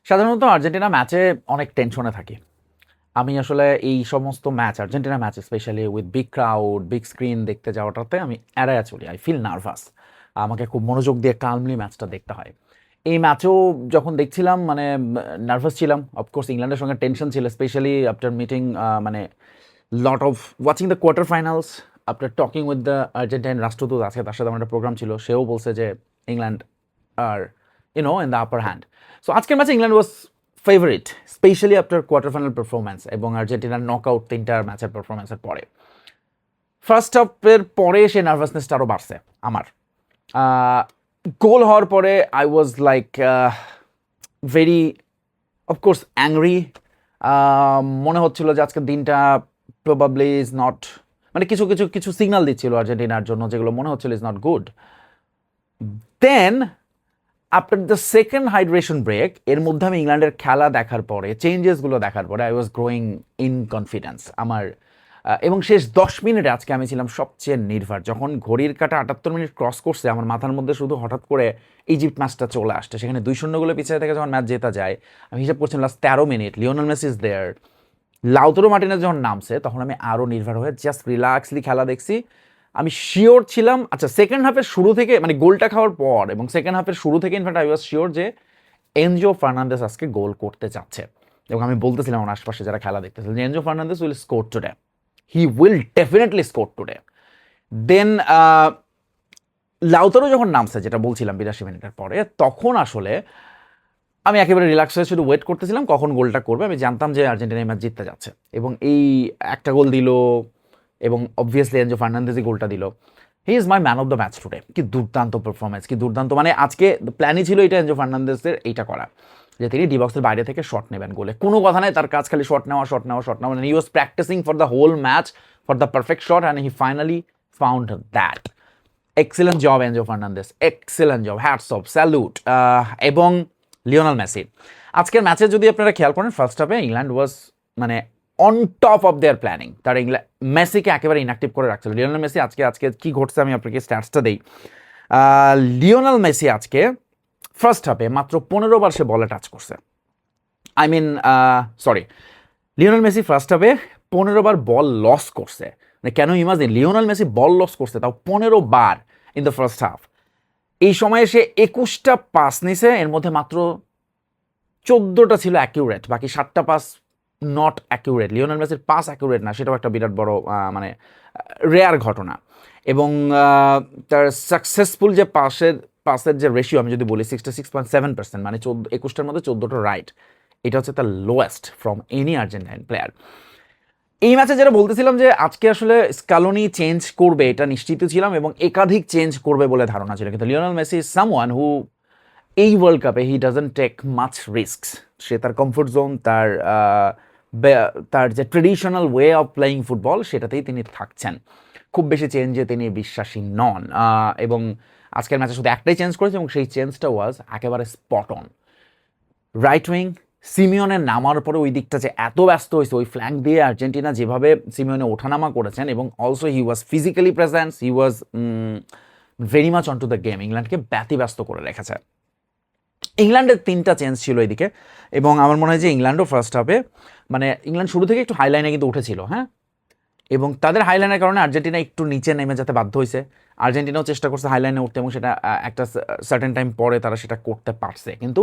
সাধারণত আর্জেন্টিনা ম্যাচে অনেক টেনশনে থাকি। আমি আসলে এই সমস্ত match, Argentina match specially with big crowd, big screen দেখতে যাওয়াটাতে আমি এড়াইয়া চলি। I feel nervous. আমাকে খুব মনোযোগ দিয়ে কালমলি ম্যাচটা দেখতে হয়। এই ম্যাচেও যখন দেখছিলাম মানে নার্ভাস ছিলাম। অফকোর্স ইংল্যান্ডের সঙ্গে টেনশন ছিল, স্পেশালি আফটার মিটিং মানে lot of watching the quarter finals, after talking with the Argentine রাষ্ট্রদূত আছে, তার সাথে আমার একটা প্রোগ্রাম ছিল, সেও বলছে যে England are in the upper hand. So আজকের ম্যাচে England was favourite, specially after quarter final performance এবং আর্জেন্টিনার নকআউট তিনটার ম্যাচের পারফরমেন্সের পরে। ফার্স্ট হাফের পরে সে নার্ভাসনেসটা আরও বাড়ছে আমার। গোল হওয়ার পরে I was like very of course angry. মনে হচ্ছিল যে আজকের দিনটা প্রবাবলি ইজ নট, মানে কিছু কিছু কিছু সিগনাল দিচ্ছিল আর্জেন্টিনার জন্য যেগুলো মনে হচ্ছিল is not good. Then after the second hydration break, এর মধ্যে আমি ইংল্যান্ডের খেলা দেখার পরে, চেঞ্জেসগুলো দেখার পরে I was growing in confidence আমার। এবং শেষ 10 মিনিটে আজকে আমি ছিলাম সবচেয়ে নির্ভর। যখন ঘড়ির কাঁটা 78 মিনিট ক্রস করছে, আমার মাথার মধ্যে শুধু হঠাৎ করে ইজিপ্ট ম্যাচটা চলে আসছে। সেখানে 2-0 গোলে পিছিয়ে থেকে যখন ম্যাচ জেতা যায়, আমি হিসাব করছিলাম last 13 minute, Lionel Messi is there, Lautaro Martinez যখন নামছে তখন আমি আরও নির্ভর হয়ে জাস্ট রিল্যাক্সলি খেলা দেখছি। আমি শিওর ছিলাম, আচ্ছা সেকেন্ড হাফের শুরু থেকে, মানে গোলটা খাওয়ার পর এবং সেকেন্ড হাফের শুরু থেকে ইনফ্যাক্ট আই ওয়াজ শিওর যে এনজো ফার্নান্দেস আজকে গোল করতে চাচ্ছে। এবং আমি বলতেছিলাম আমার আশপাশে যারা খেলা দেখতেছিল যে Enzo Fernandez will score today, he will definitely score today. Then Lautaro যখন নামছে, যেটা বলছিলাম 82 মিনিটের পরে, তখন আসলে আমি একেবারে রিল্যাক্স হয়ে শুধু ওয়েট করতেছিলাম কখন গোলটা করবে। আমি জানতাম যে আর্জেন্টিনা এই ম্যাচ জিততে যাচ্ছে এবং এই একটা গোল দিল এবং অবভিয়াসলি এনজো ফার্নান্দেজই গোলটা দিল। He is my man of the match today. কি দুর্দান্ত পারফরমেন্স, কি দুর্দান্ত, মানে আজকে প্ল্যানই ছিল এটা এনজো ফার্নান্দেজের এইটা করা যে তিনি ডি বক্সের বাইরে থেকে শট নেবেন গোলে, কোনো কথা নাই, তার কাজ খালি শট নেওয়া শট নেওয়া শট নেওয়া। He was practising for the whole match for the perfect shot and he finally found that. Excellent job Enzo Fernandez, excellent job, hats off, salute. এবং লিওনেল মেসি আজকের ম্যাচে যদি আপনারা খেয়াল করেন, ফার্স্ট হাফে ইংল্যান্ড ওয়াজ মানে on top of their planning. তারা মেসিকে একেবারে ইনঅ্যাক্টিভ করে রাখছিল। লিওনেল মেসি আজকে আজকে কি ঘটছে আমি আপনাকে স্ট্যাটসটা দিই। লিওনেল মেসি আজকে ফার্স্ট হাফে মাত্র 15 বার সে বলে টাচ করছে। I mean sorry, Lionel Messi first হাফে 15 বার বল লস করছে। মানে কেন imagine, Lionel Messi ball loss করছে তাও 15 বার ইন দ্য ফার্স্ট হাফ। এই সময়ে সে 21টা পাস নিছে, এর মধ্যে মাত্র 14টা ছিল অ্যাকিউরেট, বাকি 7টা পাস নট অ্যাকিউরেট। লিওনেল মেসির পাস অ্যাকিউরেট না, সেটাও একটা বিরাট বড় মানে রেয়ার ঘটনা। এবং তার সাকসেসফুল যে পাসের যে রেশিও আমি যদি বলি 66.7%, মানে 21টার মধ্যে 14টা রাইট, এটা হচ্ছে তার lowest from any Argentine player. এই ম্যাচে যেটা বলতেছিলাম যে আজকে আসলে স্কালোনি চেঞ্জ করবে এটা নিশ্চিত ছিলাম এবং একাধিক চেঞ্জ করবে বলে ধারণা ছিল, কিন্তু Lionel Messi is someone who এই ওয়ার্ল্ড কাপে he doesn't take much risks. সে তার কমফোর্ট জোন, তার যে traditional way of playing football সেটাতেই তিনি থাকছেন। খুব বেশি চেঞ্জে তিনি বিশ্বাসী নন। এবং আজকের ম্যাচে শুধু একটাই চেঞ্জ করেছে এবং সেই চেঞ্জটা ওয়াজ একেবারে স্পট অন। রাইট উইং সিমিওনের নামার পরে ওই দিকটা যে এত ব্যস্ত হয়েছে, ওই ফ্ল্যাঙ্ক দিয়ে আর্জেন্টিনা যেভাবে সিমিওনে ওঠানামা করেছেন, এবং also he was physically presence, he was very much on to the game. ইংল্যান্ডকে ব্যতিব্যস্ত করে রেখেছে। ইংল্যান্ডের 3টা চেঞ্জ ছিল এদিকে, এবং আমার মনে হয় যে ইংল্যান্ডও ফার্স্ট হাফে, মানে ইংল্যান্ড শুরু থেকে একটু হাইলাইনে কিন্তু উঠেছিল, হ্যাঁ, এবং তাদের হাইলাইনের কারণে আর্জেন্টিনা একটু নিচে নেমে যেতে বাধ্য হয়েছে। আর্জেন্টিনাও চেষ্টা করছে হাইলাইনে উঠতে এবং সেটা একটা সার্টেন টাইম পরে তারা সেটা করতে পারছে। কিন্তু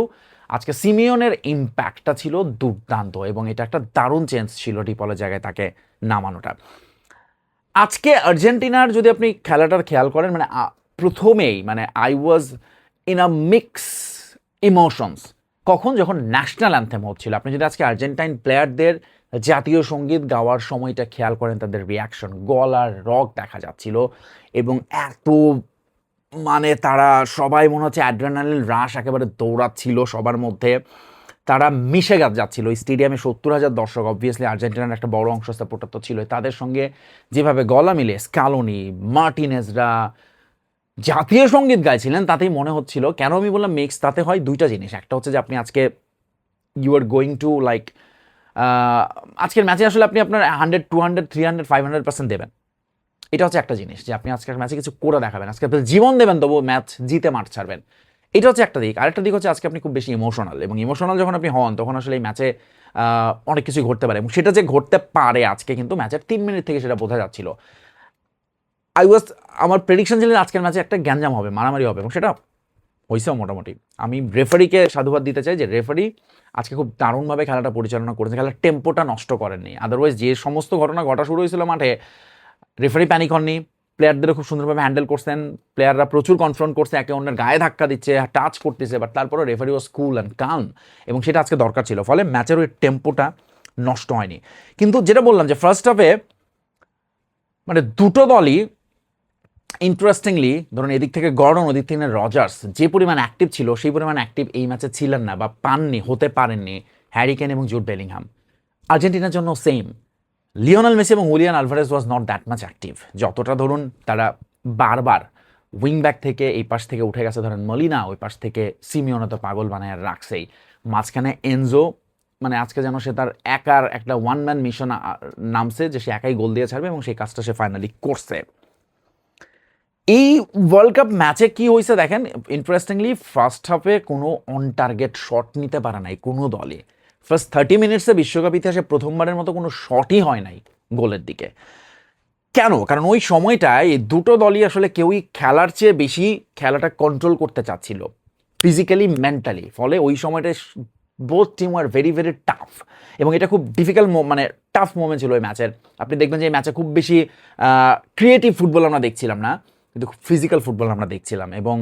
আজকে সিমিওনের ইম্প্যাক্টটা ছিল দুর্দান্ত এবং এটা একটা দারুণ চেঞ্জ ছিল ডিপলের জায়গায় তাকে নামানোটা। আজকে আর্জেন্টিনার যদি আপনি খেলাটার খেয়াল করেন, মানে প্রথমেই মানে I was in a mix emotions. কখন, যখন ন্যাশনাল অ্যান্থেম হচ্ছিল, আপনি যদি আজকে আর্জেন্টাইন প্লেয়ারদের জাতীয় সঙ্গীত গাওয়ার সময়টা খেয়াল করেন, তাদের রিয়াকশন, গলার রগ দেখা যাচ্ছিল এবং এত মানে তারা সবাই মনে হচ্ছে অ্যাড্রেনালিন রাশ একেবারে দৌড়াচ্ছিল সবার মধ্যে, তারা মিশে যাচ্ছিল। ওই স্টেডিয়ামে 70,000 দর্শক, অবভিয়াসলি আর্জেন্টিনার একটা বড় অংশ সাপোর্টার তো ছিল, তাদের সঙ্গে যেভাবে গলা মিলে স্কালোনি, মার্টিনেজরা জাতীয় সঙ্গীত গাইছিলেন, তাতেই মনে হচ্ছিল, কেন আমি বললাম মিক্স, তাতে হয় দুইটা জিনিস। একটা হচ্ছে যে আপনি আজকে you are going to like, আজকের ম্যাচে আসলে আপনি আপনার 100, 200, 300, 500% দেবেন। এটা হচ্ছে একটা জিনিস যে আপনি আজকের ম্যাচে কিছু করে দেখাবেন, আজকে জীবন দেবেন, তবু ম্যাচ জিতে মাঠ ছাড়বেন। এটা হচ্ছে একটা দিক। আরেকটা দিক হচ্ছে আজকে আপনি খুব বেশি ইমোশনাল, এবং ইমোশনাল যখন আপনি হন তখন আসলে এই ম্যাচে অনেক কিছুই ঘটতে পারে, এবং সেটা যে ঘটতে পারে আজকে কিন্তু ম্যাচের 3 মিনিট থেকে সেটা বোঝা যাচ্ছিল। আই ওয়াজ আমার প্রেডিকশন ছিল আজকের ম্যাচে একটা গ্যাঞ্জাম হবে, মারামারি হবে, এবং সেটা হয়েছেও মোটামুটি। আমি রেফারিকে সাধুবাদ দিতে চাই যে রেফারি আজকে খুব দারুণভাবে খেলাটা পরিচালনা করেছে, খেলার টেম্পোটা নষ্ট করেননি। আদারওয়াইজ যে সমস্ত ঘটনা ঘটা শুরু হয়েছিল মাঠে, রেফারি প্যানিক হননি, প্লেয়ারদের খুব সুন্দরভাবে হ্যান্ডেল করছেন, প্লেয়াররা প্রচুর কনফ্রন্ট করছে, একে অন্যের গায়ে ধাক্কা দিচ্ছে, টাচ করতেছে, বাট তারপরে রেফারি ওয়াজ কুল অ্যান্ড কাম, এবং সেটা আজকে দরকার ছিল, ফলে ম্যাচের ওই টেম্পোটা নষ্ট হয়নি। কিন্তু যেটা বললাম যে ফার্স্ট হাফে মানে দুটো দলই ইন্টারেস্টিংলি, ধরুন এদিক থেকে গর্ডন, ওদিক থেকে রজার্স যে পরিমাণ অ্যাক্টিভ ছিল সেই পরিমাণ অ্যাক্টিভ এই ম্যাচে ছিলেন না বা পাননি, হতে পারেননি হ্যারি কেন এবং জুড বেলিংহাম। আর্জেন্টিনার জন্য সেম, লিওনেল মেসি এবং Julian Alvarez was not that much active. যতটা ধরুন তারা বারবার উইং ব্যাক থেকে এই পাশ থেকে উঠে গেছে, ধরেন মলিনা, ওই পাশ থেকে সিমিওনে তো পাগল বানায় রাখছেই, মাঝখানে এনজো মানে আজকে যেন সে তার একার একটা ওয়ান ম্যান মিশন নামছে যে সে একাই গোল দিয়ে ছাড়বে, এবং সেই কাজটা সে ফাইনালি করছে। এই ওয়ার্ল্ড কাপ ম্যাচে কি হয়েছে দেখেন, ইন্টারেস্টিংলি ফার্স্ট হাফে কোনো অন টার্গেট শট নিতে পারে নাই কোনো দলে। ফার্স্ট 30 মিনিটসে বিশ্বকাপ ইতিহাসে প্রথমবারের মতো কোনো শটই হয় নাই গোলের দিকে। কেন? কারণ ওই সময়টায় এই দুটো দলই আসলে কেউই খেলার চেয়ে বেশি খেলাটা কন্ট্রোল করতে চাচ্ছিল, ফিজিক্যালি মেন্টালি। ফলে ওই সময়টায় both team are very very tough, এবং এটা খুব ডিফিকাল্ট মানে টাফ মোমেন্ট ছিল ওই ম্যাচের। আপনি দেখবেন যে এই ম্যাচে খুব বেশি ক্রিয়েটিভ ফুটবল আমরা দেখছিলাম না, কিন্তু ফিজিক্যাল ফুটবল আমরা দেখছিলাম, এবং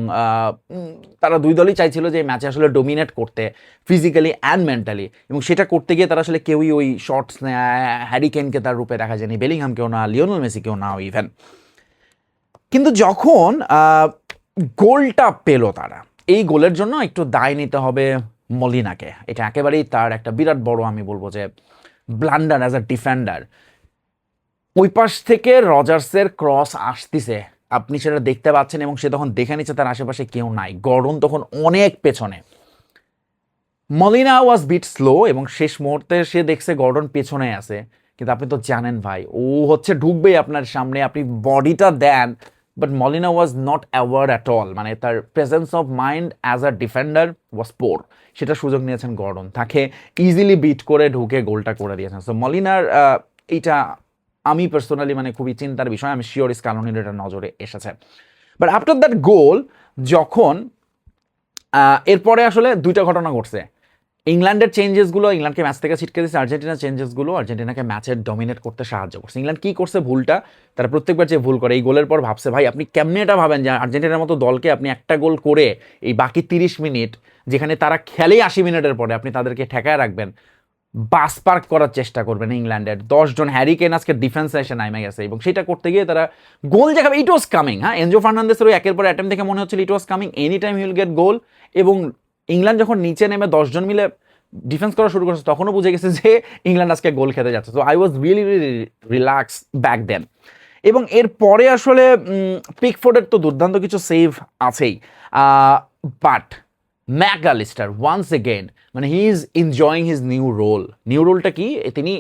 তারা দুই দলই চাইছিল যে এই ম্যাচে আসলে ডোমিনেট করতে ফিজিক্যালি অ্যান্ড মেন্টালি, এবং সেটা করতে গিয়ে তারা আসলে কেউই ওই শর্টস হ্যারি কেনকে তার রূপে দেখা যায়নি, বেলিংহামকেও না, লিওনেল মেসিকেও না ইভেন। কিন্তু যখন গোলটা পেল তারা, এই গোলের জন্য একটু দায় নিতে হবে মলিনাকে। এটা একেবারেই তার একটা বিরাট বড়, আমি বলবো যে ব্লান্ডার অ্যাজ আ ডিফেন্ডার। ওই পাশ থেকে রজার্সের ক্রস আসতেছে, আপনি সেটা দেখতে পাচ্ছেন, এবং সে তখন দেখে নিচ্ছে তার আশেপাশে কেউ নাই, গর্ডন তখন অনেক পেছনে। মলিনা ওয়াজ বিট স্লো, এবং শেষ মুহূর্তে সে দেখছে গর্ডন পেছনে আছে, কিন্তু আপনি তো জানেন ভাই ও হচ্ছে ঢুকবেই আপনার সামনে, আপনি বডিটা দেন, but Molina was not aware at all, মানে তার presence of mind as a defender was poor. সেটা সুযোগ নিয়েছেন গর্ডন, তাকে ইজিলি বিট করে ঢুকে গোলটা করে দিয়েছেন। সো মলিনার এইটা আমি পার্সোনালি মানে খুবই চিন্তার বিষয়, আমি শিওর স্ক্যালোনির এটা নজরে এসেছে। বাট আফটার দ্যাট গোল, যখন এরপরে আসলে দুইটা ঘটনা ঘটছে। ইংল্যান্ডের চেঞ্জেসগুলো ইংল্যান্ডকে ম্যাচ থেকে ছিটকে দিচ্ছে, আর্জেন্টিনার চেঞ্জেসগুলো আর্জেন্টিনাকে ম্যাচের ডমিনেট করতে সাহায্য করছে। ইংল্যান্ড কী করছে ভুলটা, তারা প্রত্যেকবার যে ভুল করে এই গোলের পর ভাবছে ভাই আপনি কেমনে এটা ভাবেন যে আর্জেন্টিনার মতো দলকে আপনি একটা গোল করে এই বাকি 30 মিনিট, যেখানে তারা খেলেই 80 মিনিটের পরে আপনি তাদেরকে ঠেকায় রাখবেন, বাস পার্ক করার চেষ্টা করবেন ইংল্যান্ডের 10 জন। হ্যারি কেন আজকে ডিফেন্সে এসে নামে গেছে, এবং সেটা করতে গিয়ে তারা গোল যে ইট ওয়াজ কামিং। হ্যাঁ, এনজো ফার্নান্দেসের ওই একের পর অ্যাটেম্প দেখে মনে হচ্ছিল it was coming, any time he will get goal. এবং ইংল্যান্ড যখন নিচে নেমে 10 জন মিলে ডিফেন্স করা শুরু করছে, তখনও বুঝে গেছে যে ইংল্যান্ড আজকে গোল খেতে যাচ্ছে। তো I was really relax back then. এবং এরপরে আসলে পিকফোর্ডের তো দুর্দান্ত কিছু সেভ আছেই, বাট ম্যাকঅ্যালিস্টার ওয়ান্স এগেন মানে he is enjoying his new রোলটা কি, তিনি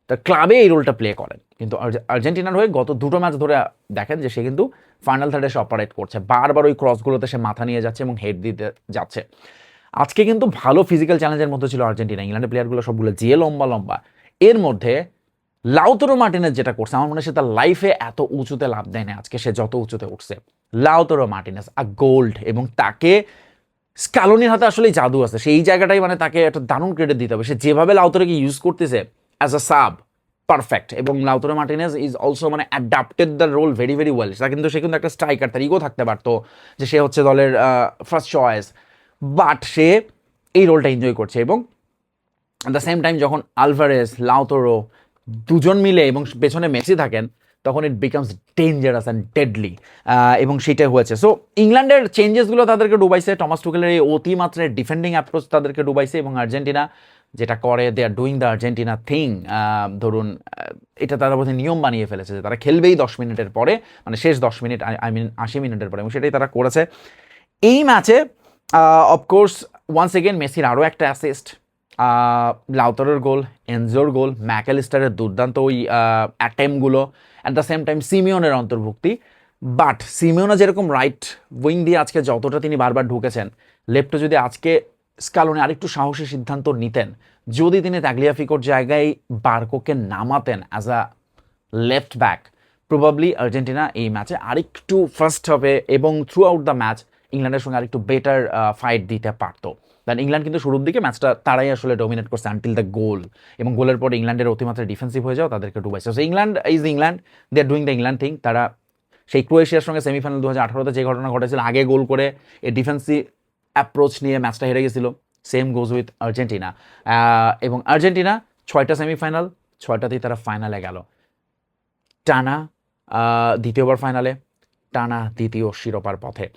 তার ক্লাবে এই রোলটা প্লে করেন, কিন্তু আর্জেন্টিনার হয়ে গত দুটো ম্যাচ ধরে দেখেন যে সে কিন্তু ফাইনাল থার্ডে সে অপারেট করছে, বারবার ওই ক্রসগুলোতে সে মাথা নিয়ে যাচ্ছে এবং হেড দিতে যাচ্ছে। আজকে কিন্তু ভালো ফিজিক্যাল চ্যালেঞ্জের মধ্যে ছিল আর্জেন্টিনা, ইংল্যান্ডের প্লেয়ারগুলো সবগুলো যে লম্বা লম্বা। এর মধ্যে লাউতারো মার্টিনেজ যেটা করছে, আমার মনে হয় সে তার লাইফে এত উঁচুতে লাভ দেয় না আজকে সে যত উঁচুতে উঠছে। লাউতারো মার্টিনেজ আ গোল্ড, এবং তাকে স্ক্যালোনির হাতে আসলে জাদু আছে, সেই জায়গাটাই মানে তাকে একটা দারুণ ক্রেডিট দিতে হবে। সে যেভাবে লাউতারোকে ইউজ করতেছে অ্যাজ আ সাব, পারফেক্ট। এবং লাউতারো মার্টিনেজ ইজ অলসো মানে adapted the role very very well. সে কিন্তু একটা স্ট্রাইকার, তার ইগো থাকতে পারতো যে সে হচ্ছে দলের ফার্স্ট চয়েস, বাট সে এই রোলটা এনজয় করছে। এবং অ্যাট দ্য সেম টাইম যখন আলভারেজ, লাউতারো দুজন মিলে এবং পেছনে মেসি থাকেন, তখন it becomes dangerous and deadly, এবং সেটাই হয়েছে। সো ইংল্যান্ডের চেঞ্জেসগুলো তাদেরকে ডুবাইছে, টমাস টুকেলের এই অতিমাত্রায় ডিফেন্ডিং অ্যাপ্রোচ তাদেরকে ডুবাইছে, এবং আর্জেন্টিনা যেটা করে, they are doing the Argentina thing. ধরুন এটা তারা বোধহয় নিয়ম বানিয়ে ফেলেছে যে তারা খেলবেই 10 মিনিটের পরে, মানে শেষ 10 মিনিট, আই মিন 80 মিনিটের পরে, এবং সেটাই তারা করেছে এই ম্যাচে। অফকোর্স ওয়ান্স এগেন মেসির আরও একটা অ্যাসিস্ট, লাউতারোর গোল, এনজোর গোল, ম্যাকঅ্যালিস্টারের দুর্দান্ত ওই অ্যাটেম্পগুলো, অ্যাট দ্য সেম টাইম সিমিওনের অন্তর্ভুক্তি, বাট সিমিওনা যেরকম রাইট উইং দিয়ে আজকে যতটা তিনি বারবার ঢুকেছেন, লেফটে যদি আজকে স্কালোনি আরেকটু সাহসী সিদ্ধান্ত নিতেন, যদি তিনি তাগলিয়াফিকোর জায়গায় বার্কোকে নামাতেন as a left back, probably Argentina এই ম্যাচে আরেকটু ফার্স্ট হবে এবং থ্রু আউট দ্য ম্যাচ ইংল্যান্ডের সঙ্গে আরেকটু বেটার ফাইট দিতে পারতো। দেন ইংল্যান্ড কিন্তু শুরুর দিকে ম্যাচটা তারাই আসলে ডমিনেট করছে আনটিল দ্য গোল, এবং গোলের পরে ইংল্যান্ডের অতিমাত্রা ডিফেন্সিভ হয়ে যাও তাদেরকে ডুবাইছে। So England is England, they are doing the England thing. তারা সেই ক্রোয়েশিয়ার সঙ্গে সেমিফাইনাল 2018-তে যে ঘটনা ঘটেছিল, আগে গোল করে এই ডিফেন্সিভ অ্যাপ্রোচ নিয়ে ম্যাচটা হেরে গেছিল, সেম গোজ উইথ আর্জেন্টিনা। এবং আর্জেন্টিনা 6টা সেমিফাইনাল, 6টাতেই তারা ফাইনালে গেল, টানা দ্বিতীয়বার ফাইনালে, টানা দ্বিতীয় শিরোপার পথে।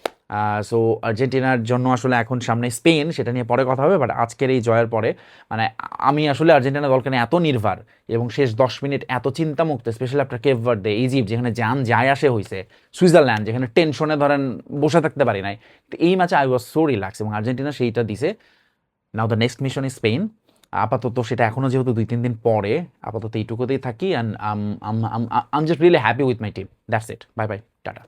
সো আর্জেন্টিনার জন্য আসলে এখন সামনে স্পেন, সেটা নিয়ে পরে কথা হবে। বাট আজকের এই জয়ের পরে মানে আমি আসলে আর্জেন্টিনা দলকে নিয়ে এত নির্ভার এবং শেষ 10 মিনিট এত চিন্তামুক্ত, স্পেশালি আপনার কেপ ভার্দে, ইজিপ্ট যেখানে যান যায় আসে হয়েছে, সুইজারল্যান্ড যেখানে টেনশনে ধরেন বসে থাকতে পারি নাই, তো এই ম্যাচে আই ওয়াজ সো রিল্যাক্স এবং আর্জেন্টিনা সেইটা দিছে। Now the next mission is Spain. আপাতত সেটা এখনও যেহেতু 2-3 দিন পরে, আপাতত এইটুকুতেই থাকি। And I'm just really happy with my team. That's it, bye bye, tata.